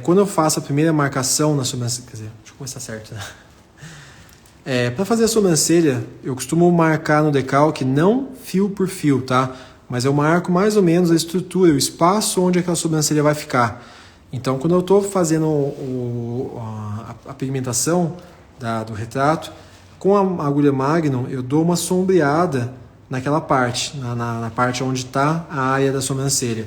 quando eu faço a primeira marcação na sobrancelha, quer dizer, deixa eu começar certo, né? Para fazer a sobrancelha, eu costumo marcar no decalque não fio por fio, tá? Mas eu marco mais ou menos a estrutura, o espaço onde aquela sobrancelha vai ficar. Então, quando eu estou fazendo a pigmentação do retrato, com a agulha Magnum, eu dou uma sombreada naquela parte, na parte onde está a área da sobrancelha.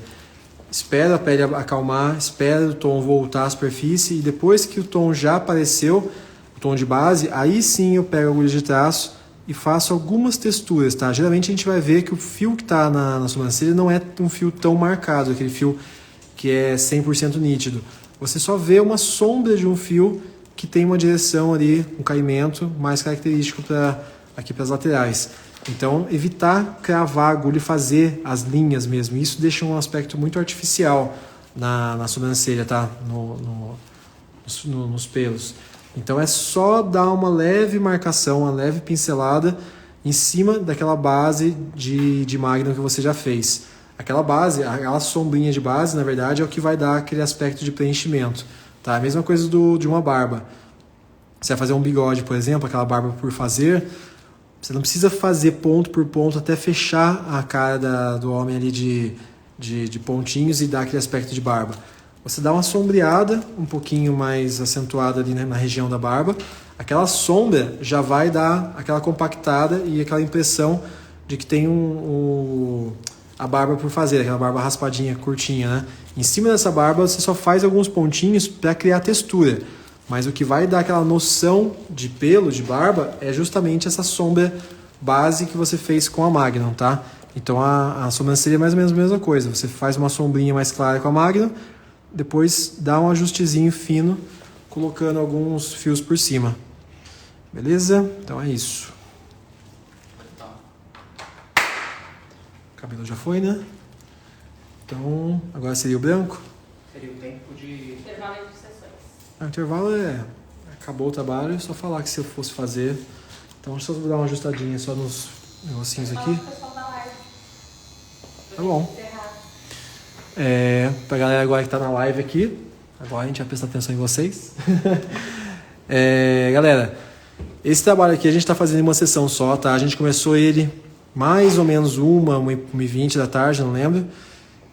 Espero a pele acalmar, espero o tom voltar à superfície e depois que o tom já apareceu, o tom de base, aí sim eu pego a agulha de traço e faço algumas texturas, tá? Geralmente a gente vai ver que o fio que está na sobrancelha não é um fio tão marcado, aquele fio que é 100% nítido. Você só vê uma sombra de um fio que tem uma direção ali, um caimento mais característico aqui para as laterais. Então, evitar cravar a agulha e fazer as linhas mesmo. Isso deixa um aspecto muito artificial na sobrancelha, tá? Nos pelos. Então, é só dar uma leve marcação, uma leve pincelada em cima daquela base de Magnum que você já fez. Aquela base, aquela sombrinha de base, na verdade, é o que vai dar aquele aspecto de preenchimento. Tá? A mesma coisa de uma barba. Você vai fazer um bigode, por exemplo, aquela barba por fazer... Você não precisa fazer ponto por ponto até fechar a cara do homem ali de pontinhos e dar aquele aspecto de barba. Você dá uma sombreada um pouquinho mais acentuada ali na região da barba. Aquela sombra já vai dar aquela compactada e aquela impressão de que tem a barba por fazer, aquela barba raspadinha, curtinha, né? Em cima dessa barba você só faz alguns pontinhos para criar textura. Mas o que vai dar aquela noção de pelo, de barba, é justamente essa sombra base que você fez com a Magnum, tá? Então a sobrancelha é mais ou menos a mesma coisa. Você faz uma sombrinha mais clara com a Magnum, depois dá um ajustezinho fino, colocando alguns fios por cima. Beleza? Então é isso. O cabelo já foi, né? Então, agora seria o branco. Seria o tempo de... intervalo entre sessões. O intervalo acabou o trabalho, é só falar que se eu fosse fazer. Então deixa eu dar uma ajustadinha só nos negocinhos aqui. Tá bom. Pra galera agora que tá na live aqui, agora a gente vai prestar atenção em vocês. Galera, esse trabalho aqui a gente tá fazendo em uma sessão só, tá? A gente começou ele mais ou menos 1h20 da tarde, não lembro.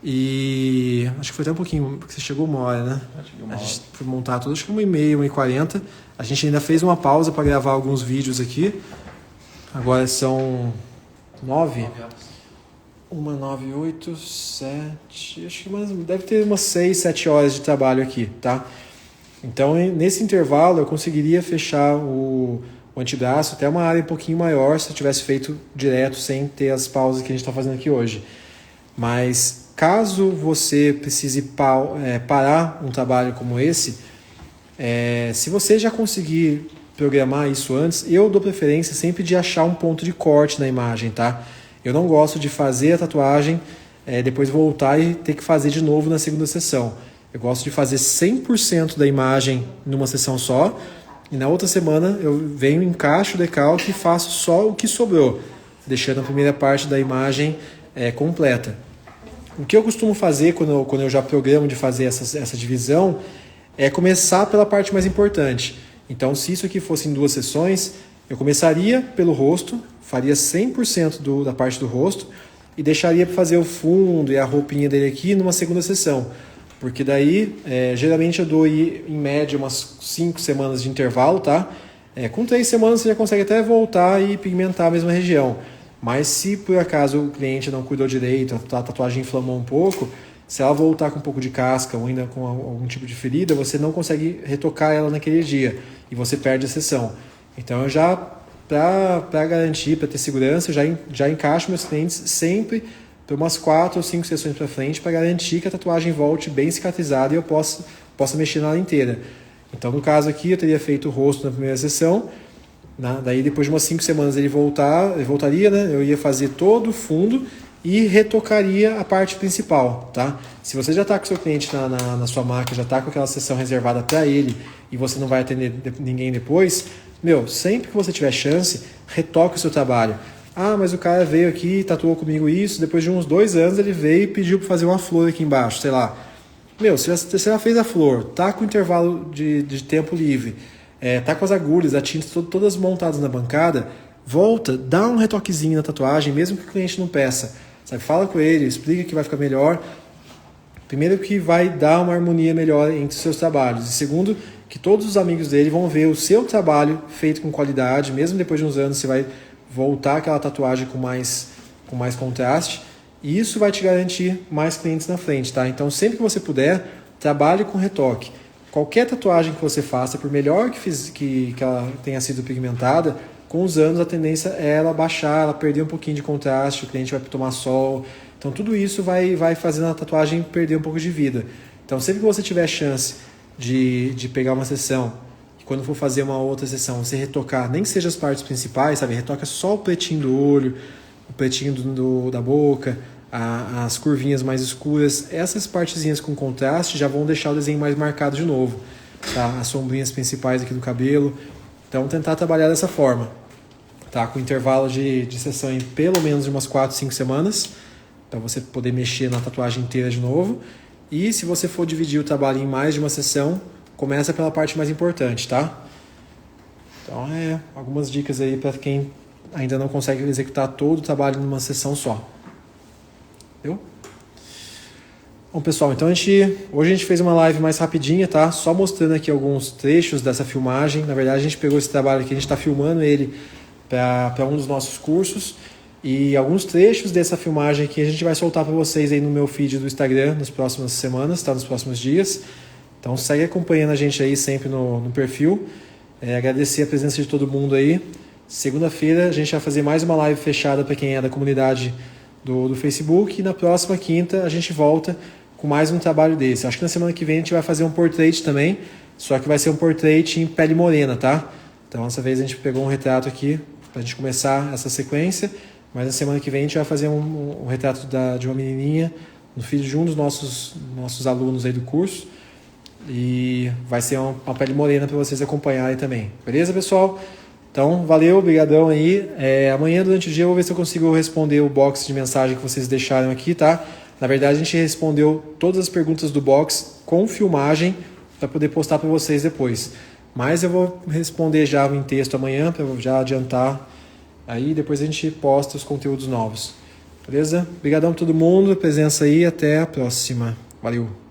E acho que foi até um pouquinho, porque você chegou 1h, né? A gente foi montar tudo, acho que 1h30, 1h40. A gente ainda fez uma pausa para gravar alguns vídeos aqui. Agora são 9. 1, 9, 8, 7. Acho que deve ter umas 6, 7 horas de trabalho aqui, tá? Então, nesse intervalo, eu conseguiria fechar o antebraço até uma área um pouquinho maior se eu tivesse feito direto, sem ter as pausas que a gente está fazendo aqui hoje. Mas caso você precise parar um trabalho como esse, se você já conseguir programar isso antes, eu dou preferência sempre de achar um ponto de corte na imagem, tá? Eu não gosto de fazer a tatuagem, depois voltar e ter que fazer de novo na segunda sessão. Eu gosto de fazer 100% da imagem numa sessão só, e na outra semana eu venho, encaixo o decalque e faço só o que sobrou, deixando a primeira parte da imagem completa. O que eu costumo fazer quando eu já programo de fazer essa divisão é começar pela parte mais importante. Então, se isso aqui fosse em 2 sessões, eu começaria pelo rosto, faria 100% da parte do rosto e deixaria para fazer o fundo e a roupinha dele aqui numa segunda sessão. Porque daí, geralmente eu dou em média umas 5 semanas de intervalo, tá? Com 3 semanas você já consegue até voltar e pigmentar a mesma região. Mas se por acaso o cliente não cuidou direito, a tatuagem inflamou um pouco, se ela voltar com um pouco de casca ou ainda com algum tipo de ferida, você não consegue retocar ela naquele dia e você perde a sessão. Então eu já, para garantir, para ter segurança, eu já encaixo meus clientes sempre para umas 4 ou 5 sessões para frente para garantir que a tatuagem volte bem cicatrizada e eu possa mexer nela inteira. Então no caso aqui eu teria feito o rosto na primeira sessão. Daí depois de umas 5 semanas ele voltaria, né? Eu ia fazer todo o fundo e retocaria a parte principal, tá? Se você já está com o seu cliente na sua máquina, já está com aquela sessão reservada para ele e você não vai atender ninguém depois, sempre que você tiver chance, retoque o seu trabalho. Ah, mas o cara veio aqui, tatuou comigo isso, depois de uns 2 anos ele veio e pediu para fazer uma flor aqui embaixo, sei lá. Você já fez a flor, tá com intervalo de tempo livre, tá com as agulhas, a tinta todas montadas na bancada, volta, dá um retoquezinho na tatuagem, mesmo que o cliente não peça. Sabe? Fala com ele, explica que vai ficar melhor. Primeiro que vai dar uma harmonia melhor entre os seus trabalhos. E segundo, que todos os amigos dele vão ver o seu trabalho feito com qualidade, mesmo depois de uns anos você vai voltar aquela tatuagem com mais contraste. E isso vai te garantir mais clientes na frente, tá? Então sempre que você puder, trabalhe com retoque. Qualquer tatuagem que você faça, por melhor que ela tenha sido pigmentada, com os anos a tendência é ela baixar, ela perder um pouquinho de contraste, o cliente vai tomar sol. Então tudo isso vai fazendo a tatuagem perder um pouco de vida. Então sempre que você tiver chance de pegar uma sessão, e quando for fazer uma outra sessão, você retocar, nem que seja as partes principais, sabe? Retoca só o pretinho do olho, o pretinho da boca, as curvinhas mais escuras. Essas partezinhas com contraste já vão deixar o desenho mais marcado de novo, tá? As sombrinhas principais aqui do cabelo. Então tentar trabalhar dessa forma. Tá, com intervalo de sessão em pelo menos umas 4, 5 semanas, para você poder mexer na tatuagem inteira de novo. E se você for dividir o trabalho em mais de uma sessão, começa pela parte mais importante, tá? Então algumas dicas aí para quem ainda não consegue executar todo o trabalho numa sessão só. Entendeu? Bom, pessoal, então hoje a gente fez uma live mais rapidinha, tá? Só mostrando aqui alguns trechos dessa filmagem. Na verdade, a gente pegou esse trabalho aqui, a gente está filmando ele para um dos nossos cursos, e alguns trechos dessa filmagem aqui a gente vai soltar para vocês aí no meu feed do Instagram nas próximas semanas, tá? Nos próximos dias. Então segue acompanhando a gente aí sempre no perfil. Agradecer a presença de todo mundo aí. Segunda-feira a gente vai fazer mais uma live fechada para quem é da comunidade do Facebook, e na próxima quinta a gente volta com mais um trabalho desse. Acho que na semana que vem a gente vai fazer um portrait também, só que vai ser um portrait em pele morena, tá? Então dessa vez a gente pegou um retrato aqui para a gente começar essa sequência, mas na semana que vem a gente vai fazer um retrato de uma menininha, no filho de um dos nossos alunos aí do curso, e vai ser uma pele morena para vocês acompanharem também. Beleza, pessoal? Então, valeu, obrigadão aí. Amanhã durante o dia eu vou ver se eu consigo responder o box de mensagem que vocês deixaram aqui, tá? Na verdade a gente respondeu todas as perguntas do box com filmagem para poder postar para vocês depois. Mas eu vou responder já em texto amanhã, para já adiantar. Aí depois a gente posta os conteúdos novos. Beleza? Obrigadão a todo mundo, a presença aí. Até a próxima. Valeu!